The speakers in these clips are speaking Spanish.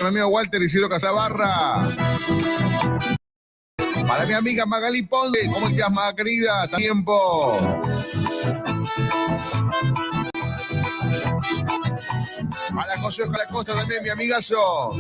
mi amigo Walter Isidro Casabarra. Para mi amiga Magali Ponce, ¿cómo estás, más querida? Tiempo. Para José Oscar Acosta también, mi amigazo.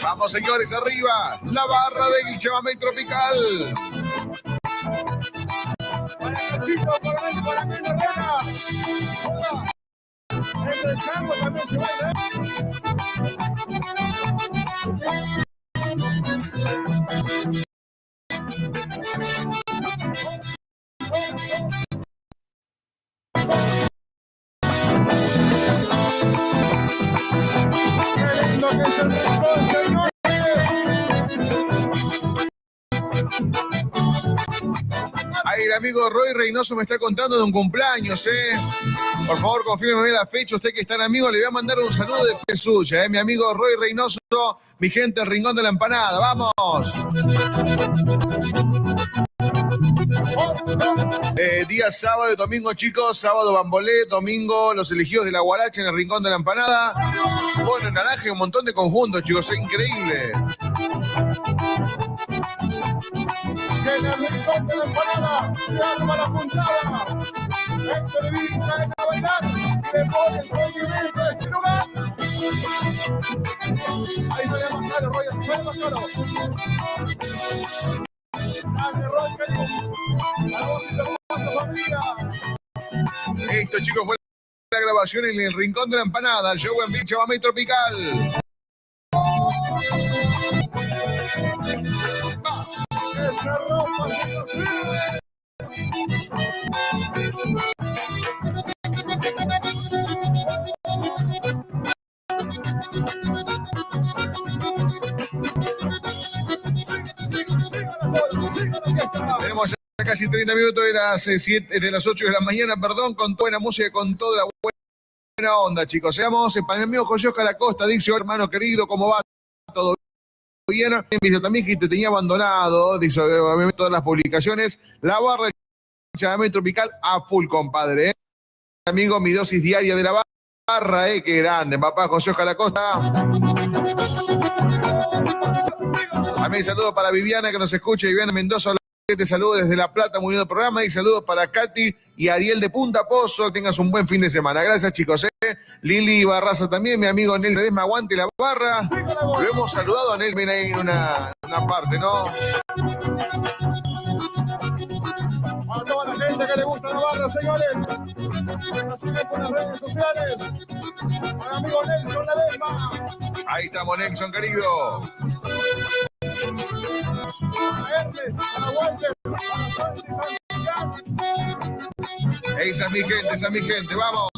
Vamos, señores, arriba. La barra del Chamamé Tropical. Para Chito, para mí, Herrera. Entre el chango también se baila. Qué lindo que es el rincón, señores. Ahí el amigo Roy Reynoso me está contando de un cumpleaños, Por favor, confírmeme la fecha. Usted que es tan amigo, le voy a mandar un saludo de parte suya, Mi amigo Roy Reynoso, mi gente, el Rincón de la Empanada. ¡Vamos! Día sábado y domingo, chicos. Sábado Bambolé, domingo Los Elegidos de la Guaracha en el Rincón de la Empanada. Bueno, naranja y un montón de conjuntos, chicos. Es increíble. En el rincón de la empanada se arma la puntada. Héctor Villa sale a bailar y le pone el condimento a este lugar. Ahí sale más caro, Roy, sale más caro. Dale, Roy, la voz y la familia. Esto, chicos, fue la grabación en el Rincón de la Empanada. El show en Beach Chamamé Tropical. Esa ropa se nos sirve. Tenemos ya casi 30 minutos de las 8 de la mañana, perdón, con toda la música, con toda la buena onda, chicos. Seamos para mi amigo José Oscar Acosta, dice, hermano querido, ¿cómo va? ¿Todo bien? Dice también que te tenía abandonado, dice, obviamente todas las publicaciones. La barra del Chamamé Tropical a full, compadre. Amigo, mi dosis diaria de la barra, qué grande, papá José Oscar Acosta. También saludos para Viviana que nos escucha, Viviana Mendoza. Te saludo desde La Plata, muy lindo programa. Y saludos para Katy y Ariel de Punta Pozo. Que tengas un buen fin de semana. Gracias, chicos. Lili Barraza también, mi amigo Nel Redesma, aguante la barra. Lo hemos saludado a Nel también ahí en una parte, ¿no? A toda la gente que le gusta la barra, señores. Nos siguen por las redes sociales. Al amigo Nelson Ledesma. Ahí estamos, Nelson, querido. A Ernest, a Walter, a Santi Santillán. Esa es mi gente, vamos.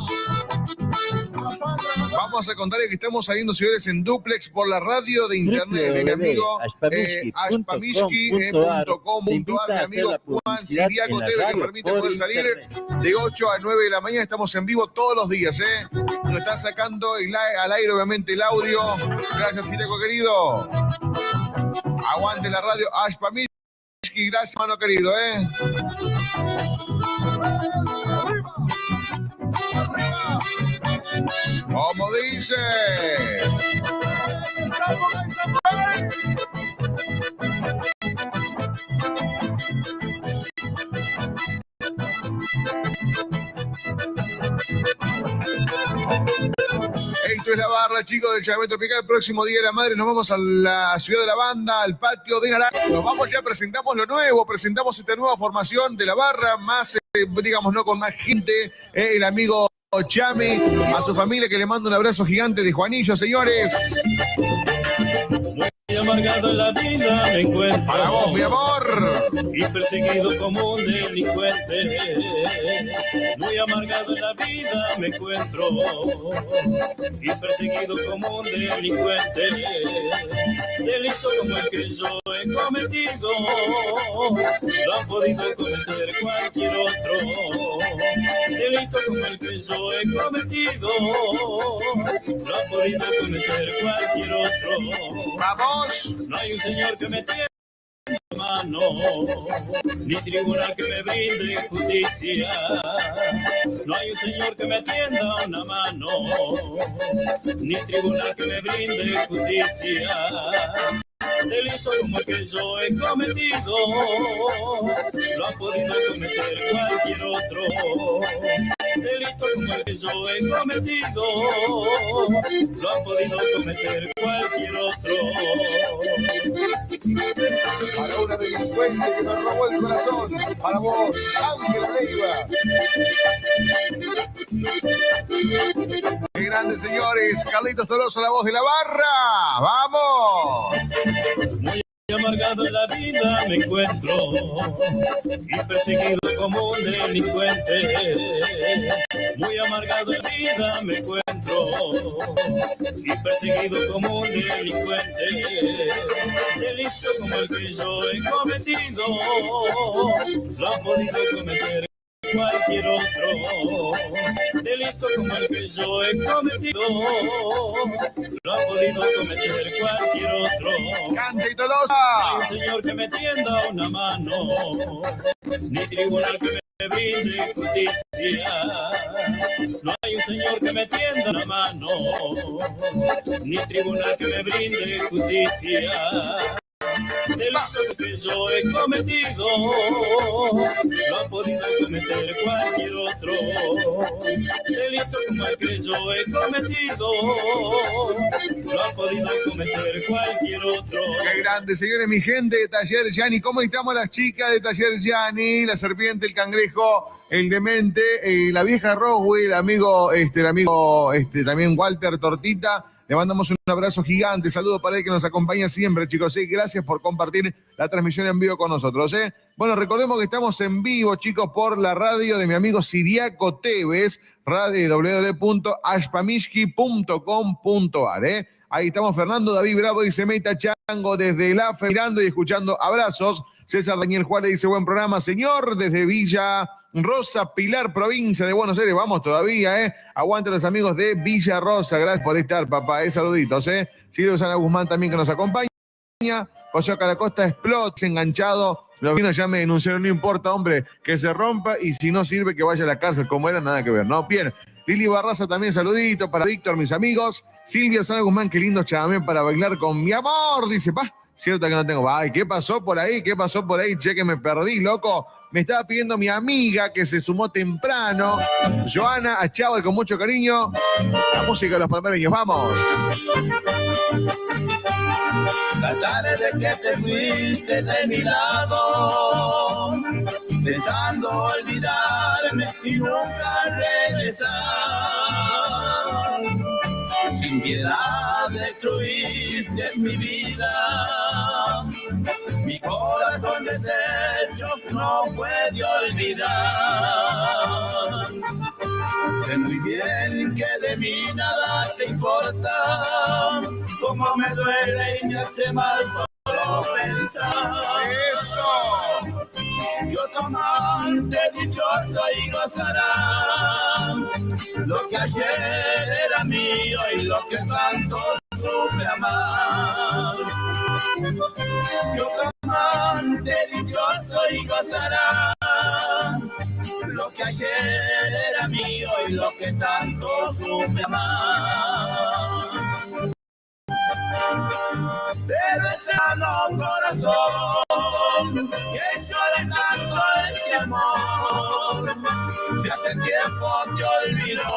Vamos a contarles que estamos saliendo, señores, en duplex por la radio de internet de mi amigo ashpamishki.com.ar, mi amigo Juan Siriaco TV, que permite poder salir de 8 a 9 de la mañana. Estamos en vivo todos los días, Nos está sacando al aire, obviamente, el audio. Gracias, Siriaco, querido. Aguante la radio Ashpamishki, gracias, hermano querido, ¿Cómo dice? Esto es la barra, chicos, del Chamamé Tropical. El próximo Día de la Madre nos vamos a la ciudad de la banda, al patio de Naranja. Nos vamos, ya presentamos lo nuevo, presentamos esta nueva formación de la barra, más, digamos, no con más gente, el amigo Chame, a su familia que le mando un abrazo gigante de Juanillo, señores. amargado en la vida me encuentro. Para vos, mi amor. Y perseguido como un delincuente. Muy amargado en la vida me encuentro. Y perseguido como un delincuente. Delito como el que yo he cometido. Lo han podido cometer cualquier otro. Delito como el que yo he cometido. Lo ha podido cometer cualquier otro. Vamos. No hay un señor que me tienda mano, ni tribunal que me brinde justicia. No hay un señor que me tienda una mano, ni tribunal que me brinde justicia. Delito como el que yo he cometido, lo ha podido cometer cualquier otro. Delito como el que yo he cometido, lo ha podido cometer cualquier otro. Para una delincuente que nos robó el corazón, para vos, Ángel Leiva. Qué grandes, señores. Carlitos Tolosa, la voz de la barra. ¡Vamos! Muy amargado en la vida me encuentro y perseguido como un delincuente. Muy amargado en la vida me encuentro y perseguido como un delincuente. Delito como el que yo he cometido, lo ha podido cometer cualquier otro. Delito como el que yo he cometido, lo ha podido cometer cualquier otro. Cante y Tolosa. No hay un señor que me tienda una mano, ni tribunal que me brinde justicia. No hay un señor que me tienda una mano, ni tribunal que me brinde justicia. Delito que yo he cometido, lo ha podido cometer cualquier otro. Delito como el que yo he cometido, lo ha podido cometer cualquier otro. Qué grande, señores, mi gente de Taller Gianni. ¿Cómo estamos las chicas de Taller Gianni? La serpiente, el cangrejo, el demente, la vieja Roswell, el amigo también Walter Tortita. Le mandamos un abrazo gigante, saludo para él que nos acompaña siempre, chicos. Gracias por compartir la transmisión en vivo con nosotros. Bueno, recordemos que estamos en vivo, chicos, por la radio de mi amigo Siriaco Tevez, radio www.ashpamishki.com.ar. Ahí estamos Fernando David Bravo, dice Meita Chango desde el AFE, mirando y escuchando. Abrazos. César Daniel Juárez dice buen programa, señor, desde Villa Rosa, Pilar, provincia de Buenos Aires. Vamos todavía, Aguante los amigos de Villa Rosa. Gracias por estar, papá. Saluditos, Silvio Sana Guzmán también que nos acompaña. José Calacosta Explot, enganchado. Los vinos ya me denunciaron, no importa, hombre, que se rompa y si no sirve que vaya a la cárcel, como era, nada que ver, ¿no? Bien. Lili Barraza también, saludito para Víctor, mis amigos. Silvia Sana Guzmán, qué lindo chamamé para bailar con mi amor, dice, cierto que no tengo. Ay, ¿qué pasó por ahí? Che, que me perdí, loco. Me estaba pidiendo mi amiga que se sumó temprano, Joana Achával, con mucho cariño. La música de los palmereños, vamos. La tarde de que te fuiste de mi lado, pensando olvidarme y nunca regresar. Sin piedad destruiste mi vida, mi corazón deshecho no puede olvidar. Sé muy bien que de mí nada te importa, como me duele y me hace mal solo pensar. ¡Eso! Yo tu amante dichoso y gozará lo que ayer era mío y lo que tanto supe amar. Yo tu amante dichoso y gozará lo que ayer era mío y lo que tanto supe amar. Pero ese no corazón que llora tanto este amor, si hace tiempo te olvidó,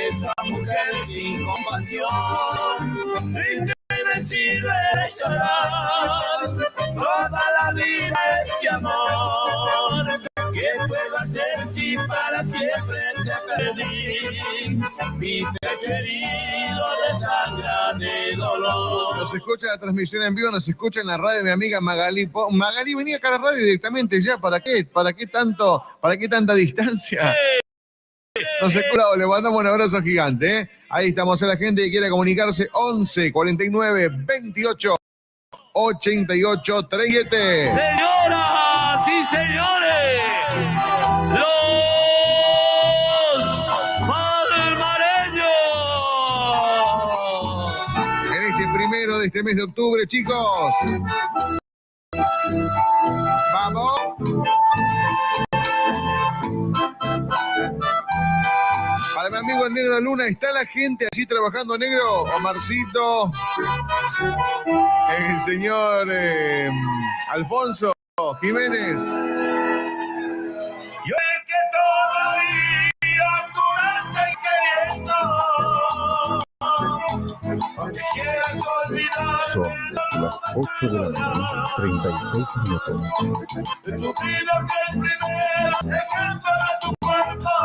esa mujer sin compasión, y que me sirve llorar toda la vida este amor. ¿Qué puedo hacer si y para siempre te perdí. Mi pecho herido desangra de dolor. Nos escucha la transmisión en vivo, nos escucha en la radio mi amiga Magalí. Magalí, venía acá a la radio directamente ya. ¿Para qué? ¿Para qué tanta distancia? Nos escucha, le mandamos un abrazo gigante, ¿eh? Ahí estamos a la gente que quiera comunicarse. 11 49 28 88 37. Señoras y señores, los palmareños. En este primero de este mes de octubre, chicos. Vamos. Para mi amigo el Negro Luna, ¿está la gente allí trabajando, Negro? Omarcito, el señor Alfonso Jiménez. Yo es que todavía tú me estás queriendo, porque quieras olvidar. Son las 8 de la mañana, 36 minutos. Te pido que el primero ejemplo de tu cuerpo,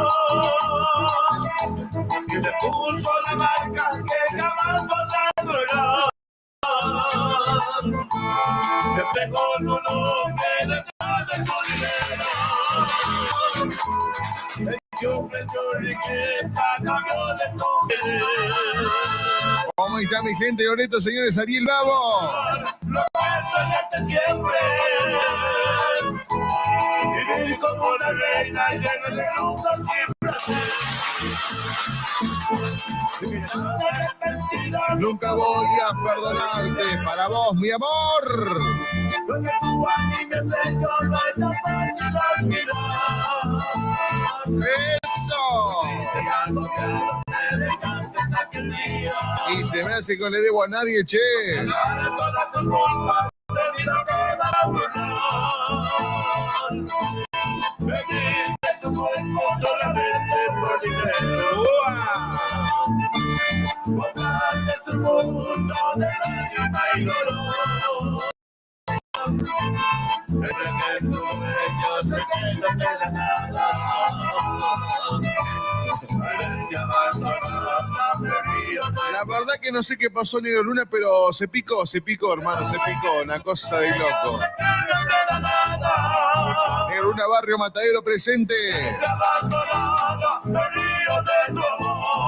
que te puso la marca que jamás podrás lograr. Te pegó el nombre detrás de tu dinero. Yo precio riqueza, cambio de tu querer. ¿Cómo está mi gente, Loreto, señores? Ariel Bravo. Lo que soñaste siempre, vivir como una reina llena de lujo sin placer. Nunca voy a perdonarte. Para vos, mi amor. Lo que tú a mí me enseñó no es tan fácil olvidar. Eso. Te hago que me dejaste aquel día. Y se me hace que no le debo a nadie, che. Ahora todas tus culpas de vida te van a burlar. Me diste tu cuerpo solamente por dinero. Compraste su mundo de lágrima y dolor. Entre que tu bello se queda de la nada. La verdad que no sé qué pasó, Negro Luna, pero se picó, hermano, se picó. Una cosa de loco. Negro Luna, Barrio Matadero presente.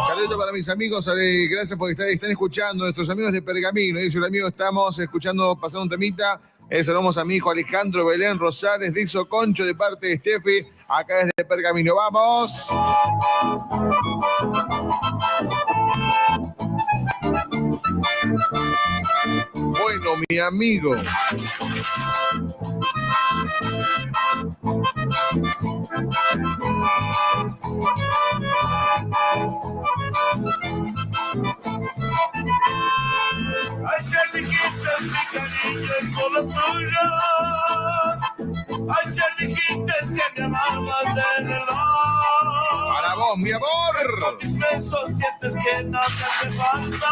Saludos para mis amigos, gracias por están escuchando, nuestros amigos de Pergamino. Dice el amigo, estamos escuchando, pasando un temita. Saludamos a mi hijo Alejandro Belén Rosales, Dixo Concho, de parte de Steffi, acá desde Pergamino. ¡Vamos! Bueno, mi amigo. Ayer dijiste mi cariño es solo tuyo. Ayer dijiste que me amabas de verdad. Para vos, mi amor. Con mis besos sientes que no te hace falta.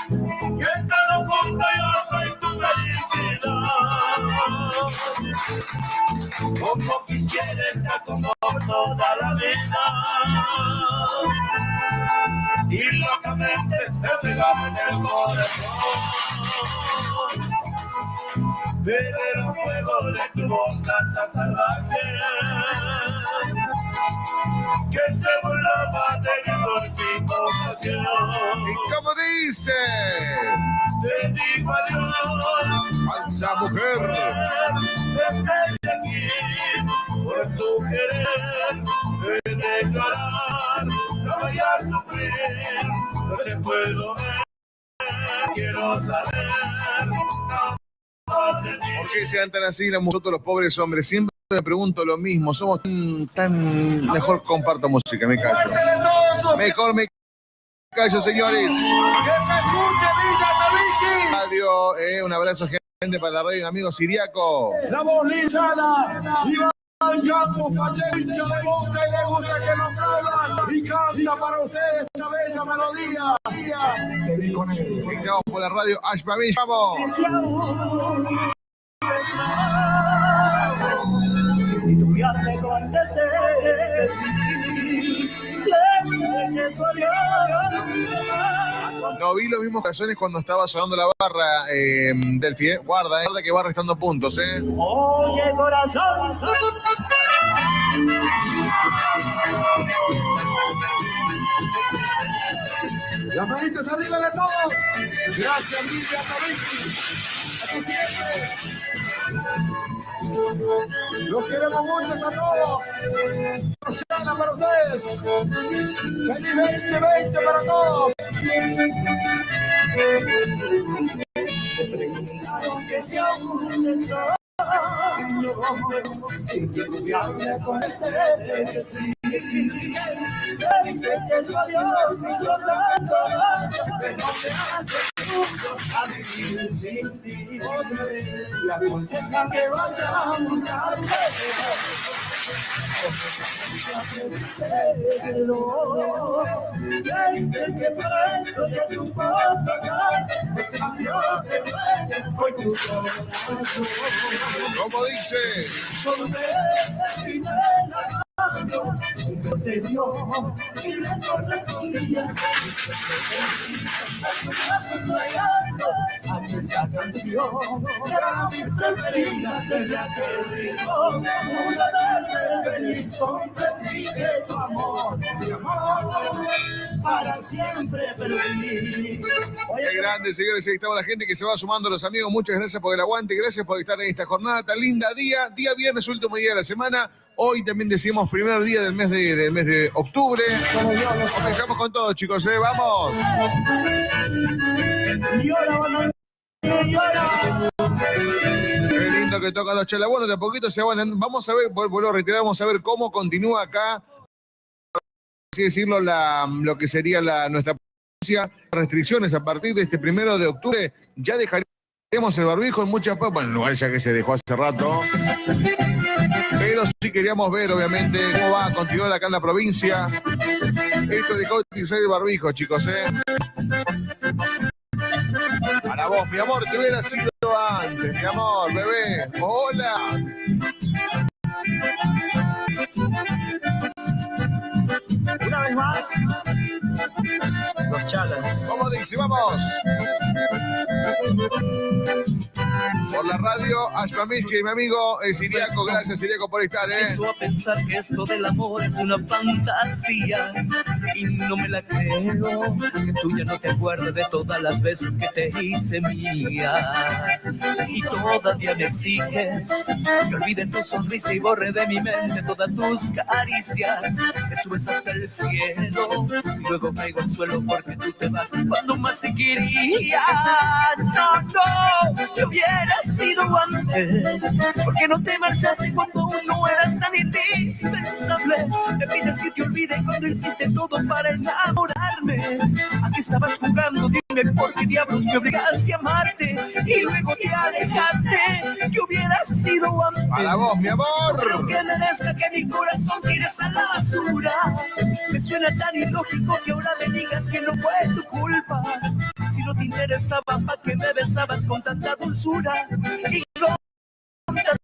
Y estando junto yo soy tu felicidad. Como quisiera estar como toda la vida. Y locamente te pegaba en el corazón. Pero el fuego de tu boca tan salvaje que se burlaba de mi amor sin compasión. ¿Y cómo dice? Te digo adiós, falsa mujer. Vete de aquí, por tu querer, de declarar, no voy a sufrir, no te puedo ver, quiero saber. ¿Por qué sean tan así nosotros los pobres hombres? Siempre me pregunto lo mismo. Somos tan... Mejor comparto música, me callo. Mejor me callo, señores. ¡Que se escuche, Villa Tabici! Radio, un abrazo, gente, para la radio, amigo Siriaco. La voz lisana, y va al campo, Pacheco de boca y le gusta que nos hablan. Y canta para ustedes esta bella melodía. Te vi con él. Estamos por la radio Ashbabish, vamos. Si ya me contesté que sí. Le dije que soy yo. No vi los mismos corazones cuando estaba sonando la barra, Delphi, guarda que va restando puntos, Oye, corazón. Las manitas arriba de todos. Gracias, Lidia Tabici. A tu siempre. Los queremos muchos a todos. Rosana para ustedes. Feliz 2020 para todos. Aunque sea un extraño, si te habla con este que sí, que soy Dios, mi soldado, que no te hagas a vivir sin ti. Y aconseja que vayamos a que para eso es un poco ese Dios que duele por tu corazón. ¿Cómo dice? Te dio y le correspondías aquella canción era mi preferida desde aquel ritmo una tarde feliz concedí que tu amor mi amor para siempre perdí. Qué grande, señores, ahí estaba la gente que se va sumando, los amigos, muchas gracias por el aguante, gracias por estar en esta jornada tan linda, día viernes, último día de la semana. Hoy también decimos primer día del mes de octubre. Comenzamos con todo, chicos, vamos. Qué lindo que tocan los chelas. Bueno, de a poquito se van. Vamos a ver, vuelvo a retirar, vamos a ver cómo continúa acá, así decirlo, lo que sería nuestra restricciones a partir de este 1 de octubre. Ya dejaríamos el barbijo en muchas partes, bueno, en lugar ya que se dejó hace rato, pero sí queríamos ver, obviamente, cómo va a continuar acá en la provincia esto de utilizar el barbijo, chicos, Para vos, mi amor, te hubiera sido antes, mi amor, bebé. Hola. Una vez más, los chalas. ¿Cómo dice? Vamos. Por la radio, Ashmamiski, mi amigo Siriaco, gracias Siriaco por estar, Empiezo a pensar que esto del amor es una fantasía y no me la creo, que tú ya no te acuerdas de todas las veces que te hice mía y todavía me exiges que olvide tu sonrisa y borre de mi mente todas tus caricias, me subes hasta el cielo y luego caigo al suelo porque tú te vas cuando más te quería. No, yo hubiera sido antes, porque no te marchaste cuando aún no eras tan indispensable. Me pides que te olvide cuando hiciste todo para enamorarme. ¿A qué estabas jugando? Dime por qué diablos me obligaste a amarte y luego te alejaste. Que hubiera sido antes. Para vos, mi amor. Pero que merezca que mi corazón tires a la basura. Me suena tan ilógico que ahora me digas que no fue tu culpa. Si no te interesaba, ¿para qué me besabas con tanta dulzura? Y con tanta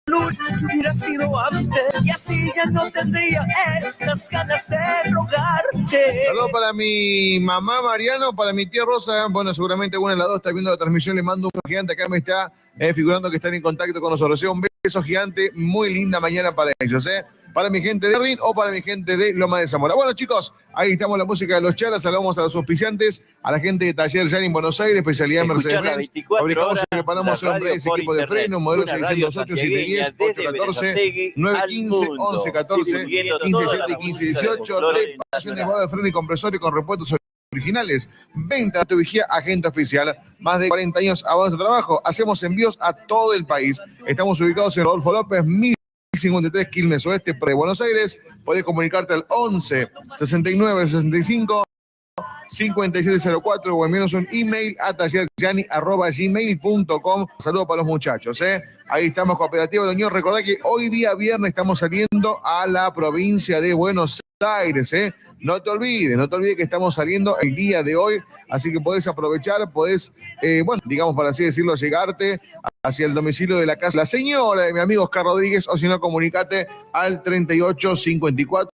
luz que hubiera sido antes. Y así ya no tendría estas ganas de rogarte. Saludos para mi mamá Mariano, para mi tía Rosa. Bueno, seguramente una de las dos está viendo la transmisión. Le mando un beso gigante. Acá me está figurando que están en contacto con nosotros. Un beso gigante. Muy linda mañana para ellos, para mi gente de Jardín o para mi gente de Loma de Zamora. Bueno, chicos, ahí estamos la música de los charas. Saludamos a los auspiciantes, a la gente de Taller Yanni en Buenos Aires, especialidad Mercedes-Benz. Fabricamos y preparamos hombres, equipo de freno, modelo 608, 710, 814, 915, 1114, 157 y 1518. Reparación de modo de freno y compresor con repuestos originales. Venta de vigía, agente oficial. Más de 40 años a nuestro trabajo. Hacemos envíos a todo el país. Estamos ubicados en Rodolfo López, 1053 Quilmes Oeste, de Buenos Aires. Podés comunicarte al 11 69 65 5704 o envíanos un email a talleryani@gmail.com. Saludos para los muchachos, Ahí estamos, Cooperativa de la Unión. Recordá que hoy día viernes estamos saliendo a la provincia de Buenos Aires, No te olvides que estamos saliendo el día de hoy, así que podés aprovechar, podés, bueno, digamos, para así decirlo, llegarte hacia el domicilio de la casa la señora de mi amigo Oscar Rodríguez, o si no, comunicate al 38 54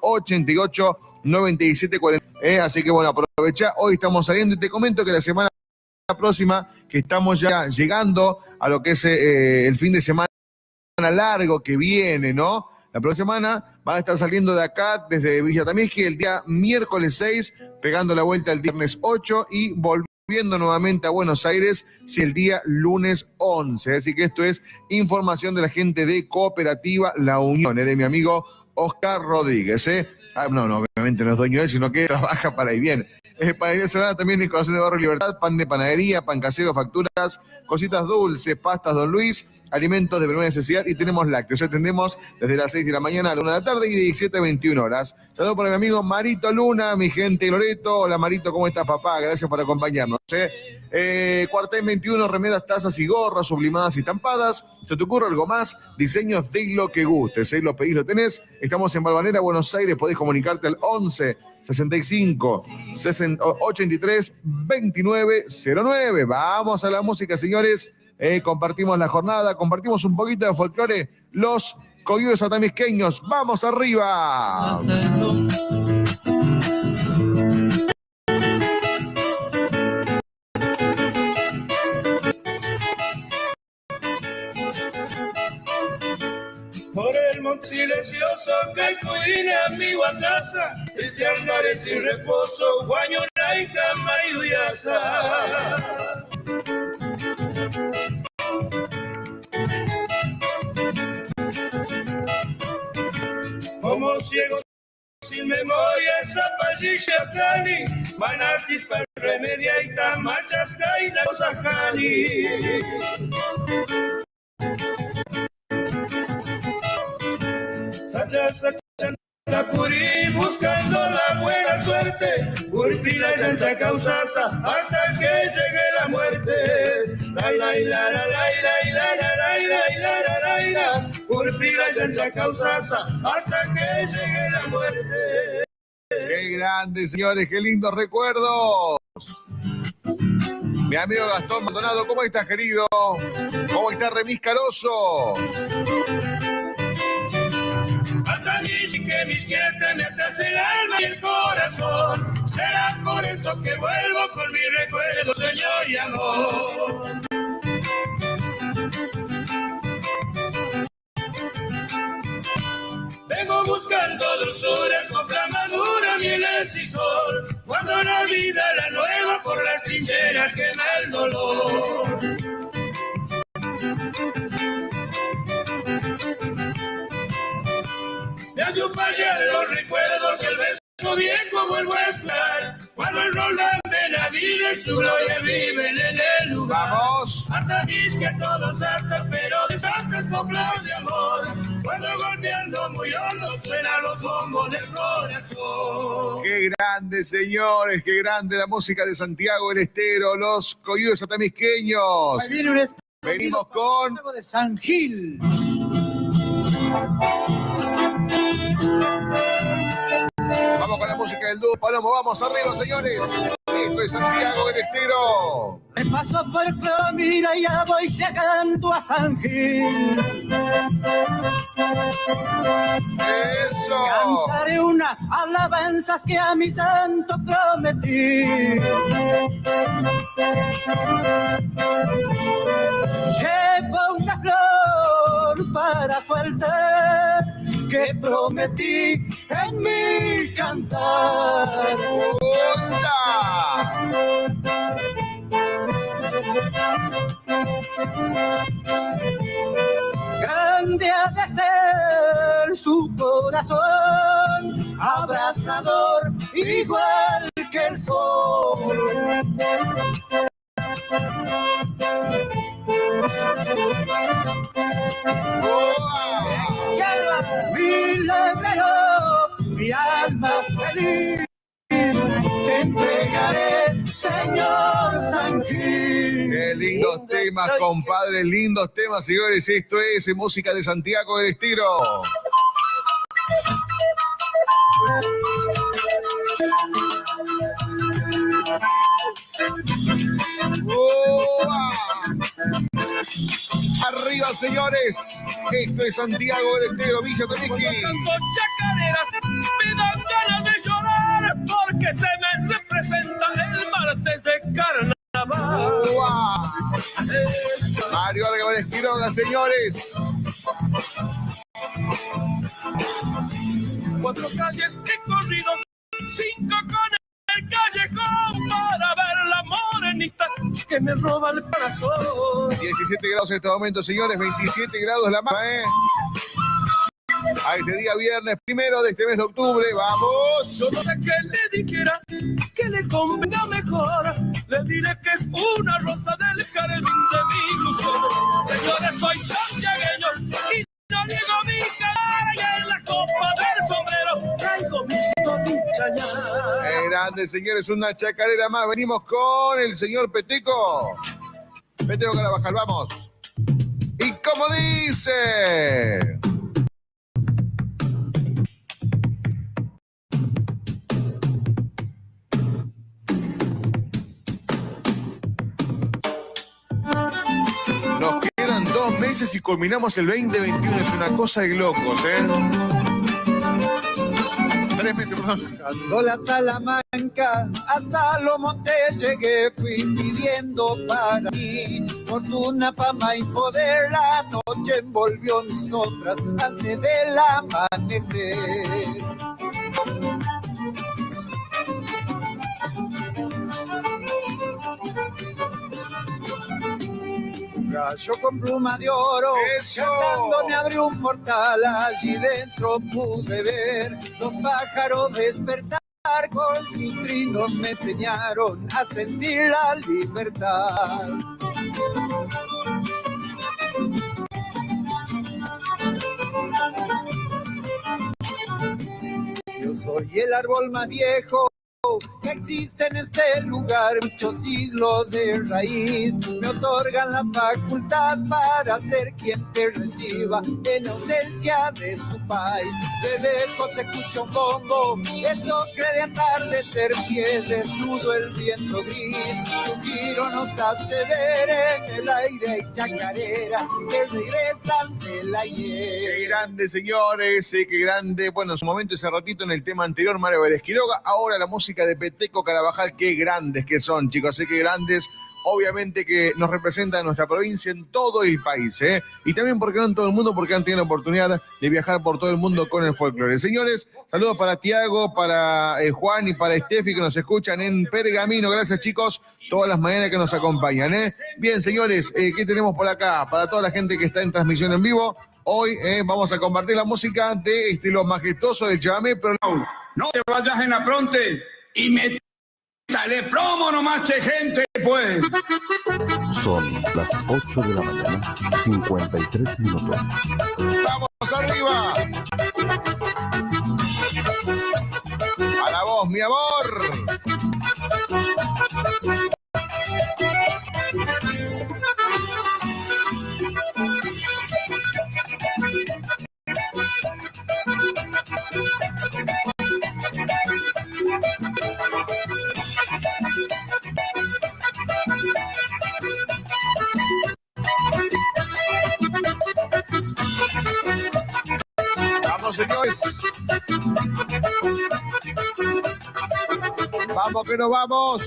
88 97 40. Así que bueno, aprovecha, hoy estamos saliendo y te comento que la semana próxima, que estamos ya llegando a lo que es el fin de semana largo que viene, ¿no? La próxima semana van a estar saliendo de acá desde Villa Tamisqui el día miércoles 6, pegando la vuelta el viernes 8 y volviendo nuevamente a Buenos Aires el día lunes 11. Así que esto es información de la gente de Cooperativa La Unión, de mi amigo Oscar Rodríguez. No, obviamente no es dueño de él, sino que trabaja para ahí bien. Panadería Solana también en Corazón de Barrio Libertad, pan de panadería, pan casero, facturas, cositas dulces, pastas Don Luis, alimentos de primera necesidad y tenemos lácteos. Atendemos desde las 6 de la mañana a la 1 de la tarde y de 17 a 21 horas. Saludos para mi amigo Marito Luna, mi gente de Loreto. Hola Marito, ¿cómo estás, papá? Gracias por acompañarnos. Cuartel 21, remeras, tazas y gorras sublimadas y estampadas. ¿Se te ocurre algo más? Diseños de lo que gustes. Lo pedís, lo tenés. Estamos en Balvanera, Buenos Aires. Podés comunicarte al 11 65 83 29 09. Vamos a la música, señores. Compartimos la jornada, compartimos un poquito de folclore. Los coyudos atamisqueños. ¡Vamos arriba! Por el monte silencioso que cuida mi guataza, triste andaré sin reposo, guañona y cama y uyaza. Como ciego sin memoria, zapallicha cani, manatis para remedia y tamachas caída osajani. Tapuri buscando la buena suerte, Urpila llanta causasa hasta que llegue la muerte. La la la la la la la la la la, Urpila llanta causasa hasta que llegue la muerte. Qué grande, señores, qué lindos recuerdos. Mi amigo Gastón Maldonado, ¿cómo estás, querido? ¿Cómo está Remis Caroso? Que mis quieta me atrasa el alma y el corazón. Será por eso que vuelvo con mi recuerdo, señor y amor. Vengo buscando dulzuras con madura, mieles y sol. Cuando la vida la nueva por las trincheras quema el dolor. Me acompañan los recuerdos, el beso viejo vuelvo a esperar. Cuando el Roland de la vida y su gloria viven en el lugar. ¡Vamos! Hasta mis que todos astas, pero desastres coplas de amor. Cuando golpeando muy hondo suenan los bombos del corazón. ¡Qué grande, señores! ¡Qué grande la música de Santiago del Estero! Los coyudos atamisqueños. Ahí viene un venimos con de San Gil. Vamos con la música del dúo Palomo, vamos arriba, señores. Esto es Santiago del Estero. Me paso por Clomira y ya voy llegando a San Gil. Eso. Cantaré unas alabanzas que a mi santo prometí. Llevo una flor para su altar que prometí en mi cantar. ¡Osa! Grande ha de ser su corazón, abrazador igual que el sol. Mi lebrero, mi alma feliz, te entregaré, señor San Gil. Qué lindos temas, compadre, lindos temas, señores. Esto es música de Santiago del Estero. señores. Esto es Santiago del Estero, Villa Temisqui. Cuando canto chacareras me dan ganas de llorar porque se me representa el martes de carnaval. ¡Wow! Mario Álvarez Quiroga, señores. 4 calles he corrido, 5 con el callejón para ver la morenita que me roba el corazón. 17 grados en este momento, señores. 27 grados la máxima, a este día viernes 1 de este mes de octubre. ¡Vamos! Solo sé que le dijera que le convenga mejor. Le diré que es una rosa del jardín de mi ilusión. Señores, soy santiagueño y no niego mi cara. Y en la copa del sombrero traigo mi tonicha. Grande, señores, una chacarera más. Venimos con el señor Peteco. Peteco Carabajal, vamos. Y como dice... Nos quedan 2 meses y culminamos el 2021. Es una cosa de locos, 3 meses, perdón. Buscando la Salamanca, hasta lo monté, llegué, fui pidiendo para mí fortuna, fama y poder. La noche envolvió mis sombras antes del amanecer. Un gallo con pluma de oro, ¡eso! cantando me abrió un portal, allí dentro pude ver los pájaros despertar, con sus trinos me enseñaron a sentir la libertad. Yo soy el árbol más viejo que existe en este lugar, muchos siglos de raíz me otorgan la facultad para ser quien te reciba en ausencia de su país. De lejos se escucha un bombo, eso cree atardecer, pie desnudo el viento gris, su giro nos hace ver en el aire y chacareras que regresan del ayer. Qué grande, señores, qué grande. Bueno, en su momento, ese ratito en el tema anterior, Mario Vélez Quiroga. Ahora la música de Peteco Carabajal. Qué grandes que son, chicos, qué grandes. Obviamente que nos representan nuestra provincia en todo el país, y también, ¿por qué no en todo el mundo? Porque han tenido la oportunidad de viajar por todo el mundo con el folclore. Señores, saludos para Tiago, para Juan y para Estefi que nos escuchan en Pergamino. Gracias, chicos, todas las mañanas que nos acompañan, Bien, señores, ¿qué tenemos por acá? Para toda la gente que está en transmisión en vivo, hoy vamos a compartir la música de estilo majestuoso del chamamé, pero no te vayas en apronte y métale promo nomás, che, gente, pues. Son las 8 de la mañana, 53 minutos. ¡vamos arriba! A la voz, mi amor. Vamos, señores. Vamos que nos vamos.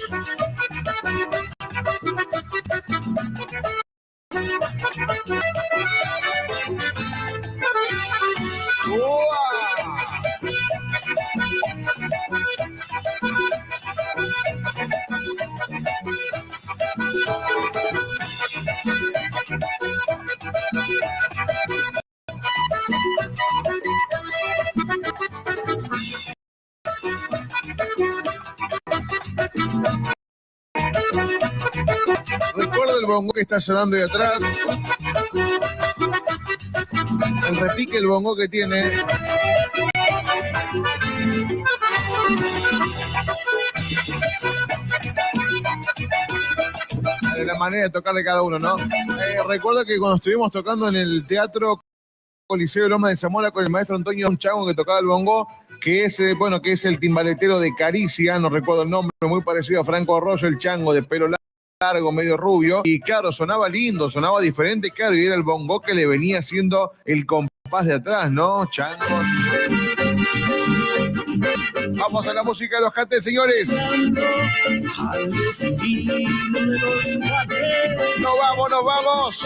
Recuerdo el bongo que está sonando ahí atrás. El repique, el bongo que tiene. De la manera de tocar de cada uno, ¿no? Recuerdo que cuando estuvimos tocando en el Teatro Coliseo de Loma de Zamora con el maestro Antonio Chango, que tocaba el bongo, que es, que es el timbaletero de Caricia, no recuerdo el nombre, muy parecido a Franco Arroyo, el chango de pelo largo. largo, medio rubio, y claro, sonaba lindo, sonaba diferente, claro, y era el bongo que le venía haciendo el compás de atrás, ¿no? Changos. Vamos a la música de los Jates, señores. Nos vamos, nos vamos.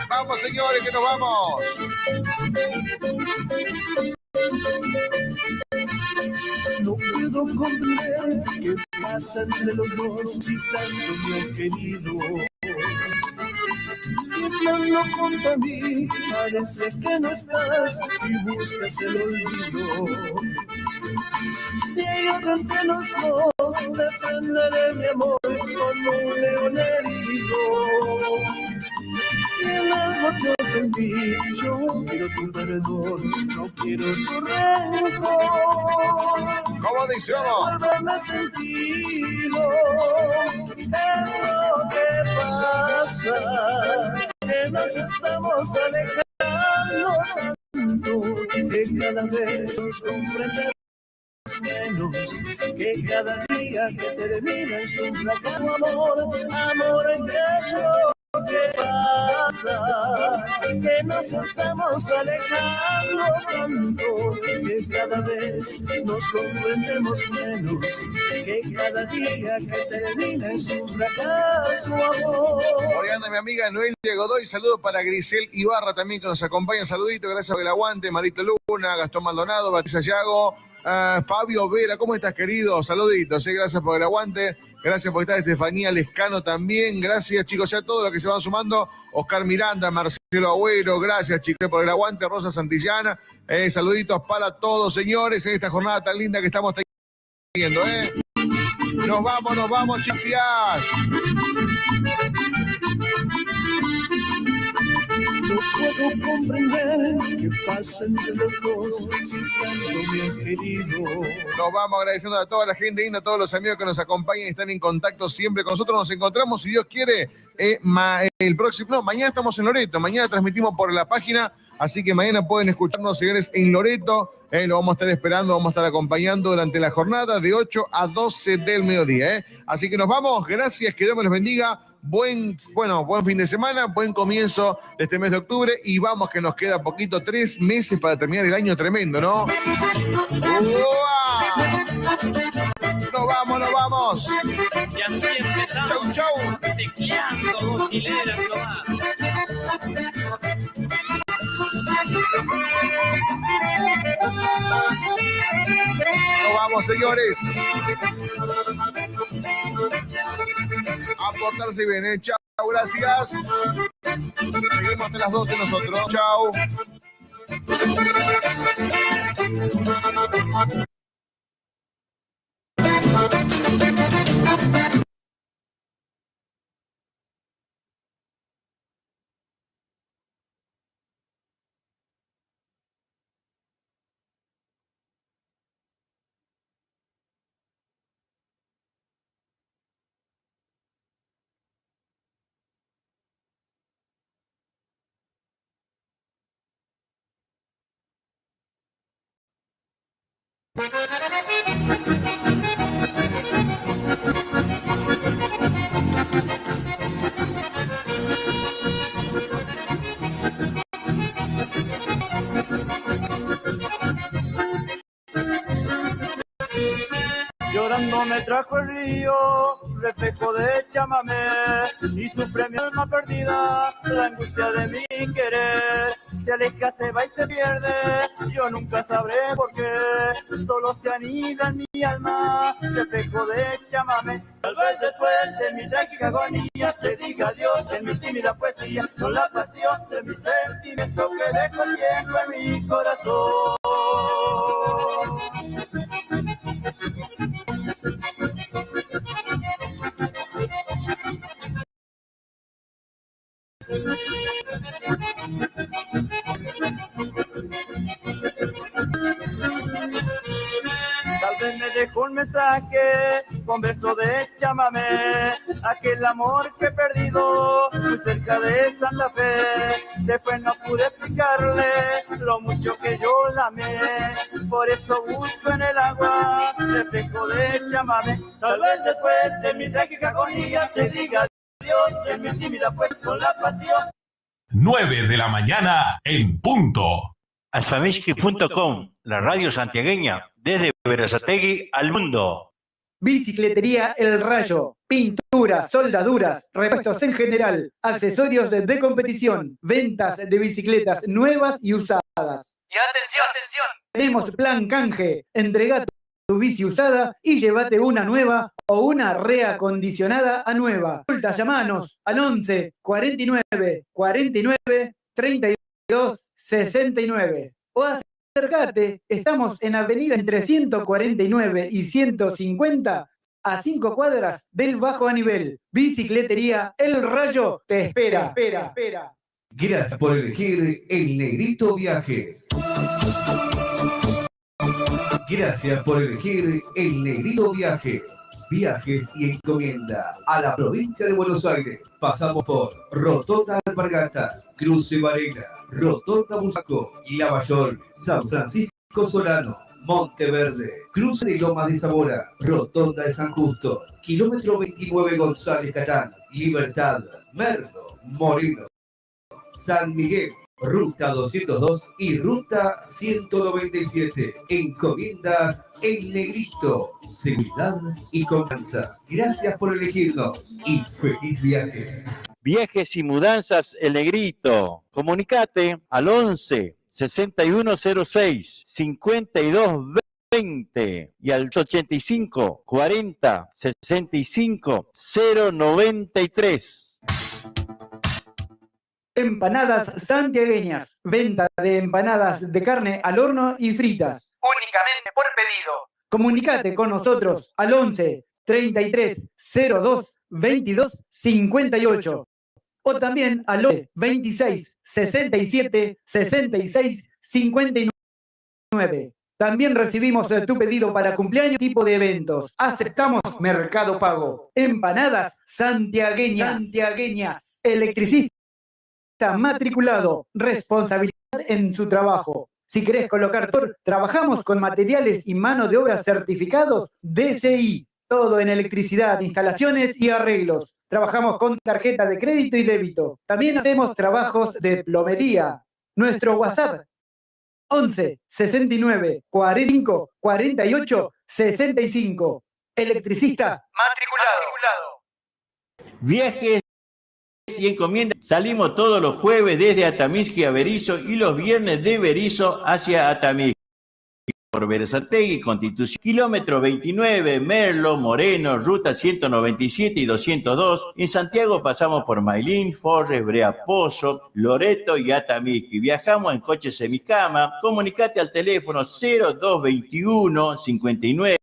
Vamos, señores, que nos vamos. No puedo comprender qué pasa entre los dos si tanto me has querido. Si hablando contra mí, parece que no estás y buscas el olvido. Si hay otro entre los dos, defenderé mi amor como un león herido. Si en algo te ofendí, yo quiero tu perdón, no quiero tu rencor. ¿Cómo dice? Vamos. Vuélveme sentido, es lo que pasa, que nos estamos alejando tanto, que cada vez nos comprendemos menos, que cada día que termina es un fracaso. Amor, ¿qué es lo que pasa? Que nos estamos alejando tanto, que cada vez nos comprendemos menos, que cada día que termina es un fracaso, amor. Hoy anda mi amiga Noelia Godoy, saludos para Grisel Ibarra también que nos acompaña, saludito, gracias por el aguante, Marita Luna, Gastón Maldonado, Patricia Yago, Fabio Vera, ¿cómo estás, querido? Saluditos, gracias por el aguante, gracias por estar, Estefanía Lescano también, gracias chicos, ya todos los que se van sumando, Oscar Miranda, Marcelo Agüero, gracias chicos por el aguante, Rosa Santillana, saluditos para todos, señores, en esta jornada tan linda que estamos teniendo, Nos vamos, gracias. No puedo comprender qué pasa entre los dos si tanto me has querido. Nos vamos agradeciendo a toda la gente linda, a todos los amigos que nos acompañan y están en contacto siempre con nosotros. Nos encontramos, si Dios quiere, el próximo... No, mañana estamos en Loreto, mañana transmitimos por la página, así que mañana pueden escucharnos, señores, en Loreto. Lo vamos a estar esperando, vamos a estar acompañando durante la jornada de 8 a 12 del mediodía. Así que nos vamos, gracias, que Dios me los bendiga. Buen fin de semana, buen comienzo de este mes de octubre y vamos que nos queda poquito, 3 meses para terminar el año tremendo, ¿no? ¡Uah! Nos vamos. Y así empezamos. Chau. Tecleando dos hileras nomás. Nos vamos, señores. A portarse bien, Chao, gracias. Seguimos hasta las 12 nosotros. Chao. Llorando me trajo el río, reflejo de chamamé, y su premio alma perdida, la angustia de mi querer. Se aleja, se va y se pierde, yo nunca sabré por qué, solo se anida en mi alma, reflejo de chamamé. Tal vez después de mi trágica agonía, te diga adiós en mi tímida poesía, con la pasión de mi sentimiento que dejo el tiempo en mi corazón. Tal vez me dejó un mensaje con beso de chamamé, aquel amor que he perdido muy cerca de Santa Fe, se fue, no pude explicarle lo mucho que yo la amé, por eso busco en el agua reflejo de chamamé, tal vez después de mi trágica agonía te diga adiós en mi tímida pues con la pasión. 9 de la mañana en punto. Alfamiski.com, la radio santiagueña, desde Berazategui al mundo. Bicicletería El Rayo, pinturas, soldaduras, repuestos en general, accesorios de competición, ventas de bicicletas nuevas y usadas. Y atención, atención, tenemos plan canje, entrega tu bici usada y llévate una nueva o una reacondicionada a nueva. Consulta, llamanos al 11 49 49 32 69 o acércate, estamos en avenida entre 149 y 150 a 5 cuadras del Bajo a Nivel. Bicicletería El Rayo te espera. Gracias por elegir El Negrito Viajes. Gracias por elegir El Negrito Viajes. Viajes y encomienda a la provincia de Buenos Aires. Pasamos por Rotonda Alpargatas, Cruce Varela, Rotonda Busaco, Lavallol, San Francisco Solano, Monteverde, Cruce de Lomas de Zamora, Rotonda de San Justo, kilómetro 29 González Catán, Libertad, Merlo, Moreno, San Miguel, Ruta 202 y Ruta 197. Encomiendas El Negrito. Seguridad y confianza. Gracias por elegirnos y feliz viaje. Viajes y mudanzas El Negrito. Comunicate al 11 6106 5220 y al 85 40 65 093. Empanadas santiagueñas. Venta de empanadas de carne al horno y fritas. Únicamente por pedido. Comunicate con nosotros al 11 33 02 22 58 o también al 11 26 67 66 59. También recibimos tu pedido para cumpleaños, tipo de eventos. Aceptamos Mercado Pago. Empanadas santiagueñas. Electricista matriculado, responsabilidad en su trabajo. Si querés colocar trabajamos con materiales y mano de obra certificados DCI, todo en electricidad, instalaciones y arreglos. Trabajamos con tarjeta de crédito y débito. También hacemos trabajos de plomería. Nuestro WhatsApp 11 69 45 48 65. Electricista matriculado. Viajes y encomiendas. Salimos todos los jueves desde Atamisqui a Berisso y los viernes de Berisso hacia Atamisqui. Por Berazategui, Constitución, kilómetro 29, Merlo, Moreno, ruta 197 y 202. En Santiago pasamos por Mailín, Forres, Brea Pozo, Loreto y Atamisqui. Viajamos en coche semicama. Comunicate al teléfono 0221 59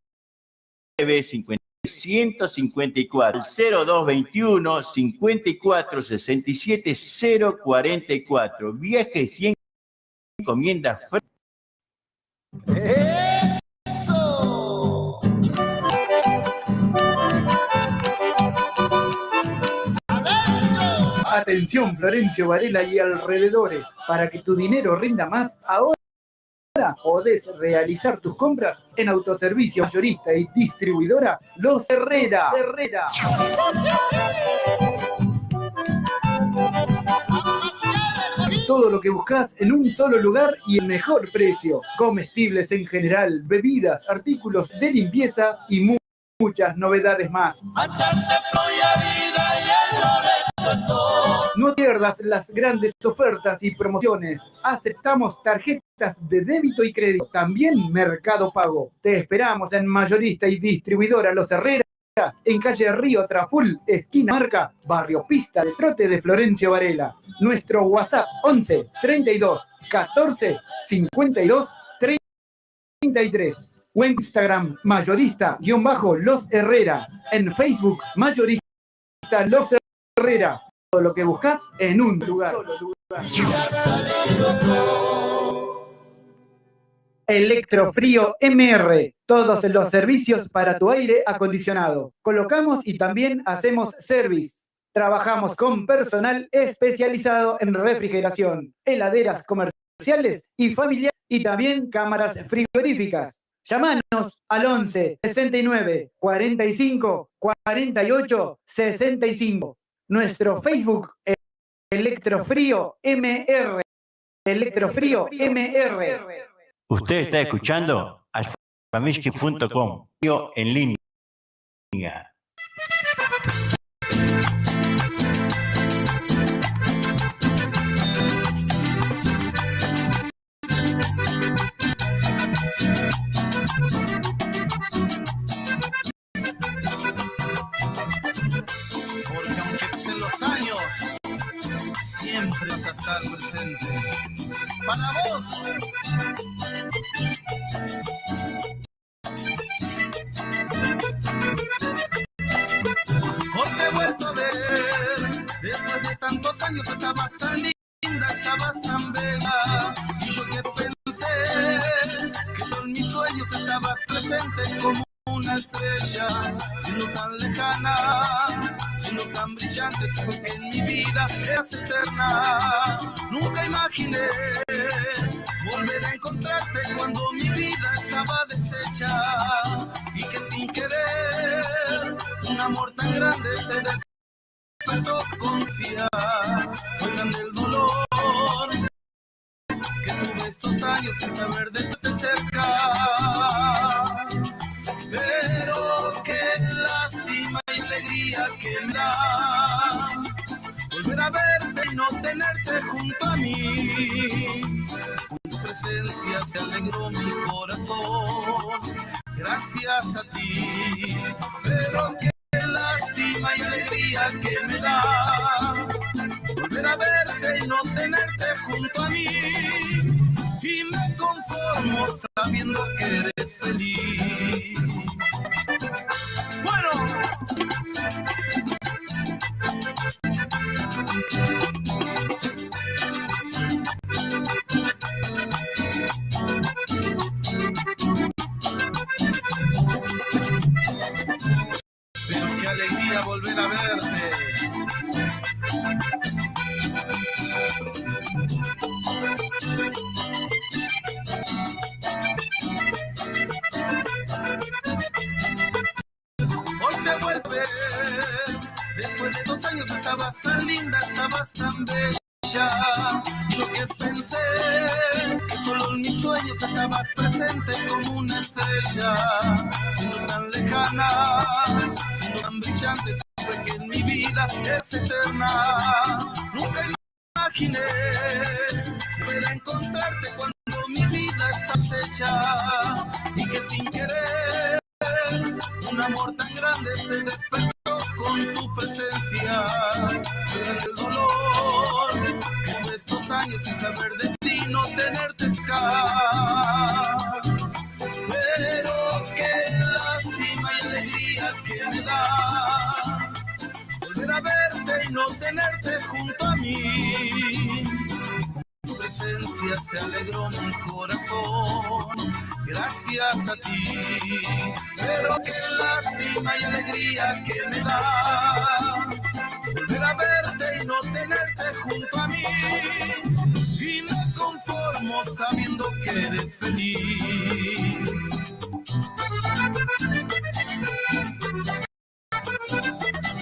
50 154 0221 54 67 044. Viajes y encomiendas. ¡Eso! Atención Florencio Varela y alrededores, para que tu dinero rinda más, ahora podés realizar tus compras en autoservicio mayorista y distribuidora Los Herrera. Todo lo que buscas en un solo lugar y el mejor precio. Comestibles en general, bebidas, artículos de limpieza y muchas novedades más. No pierdas las grandes ofertas y promociones. Aceptamos tarjetas de débito y crédito. También Mercado Pago. Te esperamos en mayorista y distribuidora Los Herrera, en calle Río Traful, esquina Marca, barrio Pista de Trote de Florencio Varela. Nuestro WhatsApp 11 32 14 52 33. O en Instagram mayorista-Los Herrera. En Facebook mayorista Los Herrera. Todo lo que buscas en un lugar. Electrofrío MR, todos los servicios para tu aire acondicionado. Colocamos y también hacemos service. Trabajamos con personal especializado en refrigeración, heladeras comerciales y familiares y también cámaras frigoríficas. Llámanos al 11 69 45 48 65. Nuestro Facebook Electrofrío MR. Electrofrío MR. Usted está escuchando alfamiski.com en línea. Porque aunque pasen los años, siempre vas a estar presente. Para vos. Hoy te he vuelto a ver. Después de tantos años estabas tan linda, estabas tan bella. Y yo que pensé que son mis sueños, estabas presente como una estrella, sino tan lejana, sino tan brillante, porque en mi vida eras eterna. Nunca imaginé volver a encontrarte cuando mi vida estaba deshecha, y que sin querer un amor tan grande se despertó con cia. Fue grande el dolor que tuve estos años sin saber de ti cerca. Pero qué lástima y alegría que me da volver a verte y no tenerte junto a mí. Con tu presencia se alegró mi corazón, gracias a ti. Pero qué lástima y alegría que me da volver a verte y no tenerte junto a mí. Y me conformo sabiendo que eres feliz. Bueno. Pero qué alegría volver a verte. Hoy te vuelvo a ver. Después de 2 años estabas tan linda, estabas tan bella. Yo que pensé que solo en mis sueños estabas presente como una estrella, sino tan lejana, sino tan brillante, supe que en mi vida es eterna. Nunca imaginé volver a encontrarte cuando mi vida está hecha, y que sin querer un amor tan grande se despertó con tu presencia. Pero el dolor que tuve estos años sin saber de ti, no tenerte cerca. Pero qué lástima y alegría que me da volver a verte y no tenerte junto a mí. Tu presencia se alegró mi corazón, gracias a ti. Pero qué lástima y alegría que me da volver a verte y no tenerte junto a mí. Y me conformo sabiendo que eres feliz.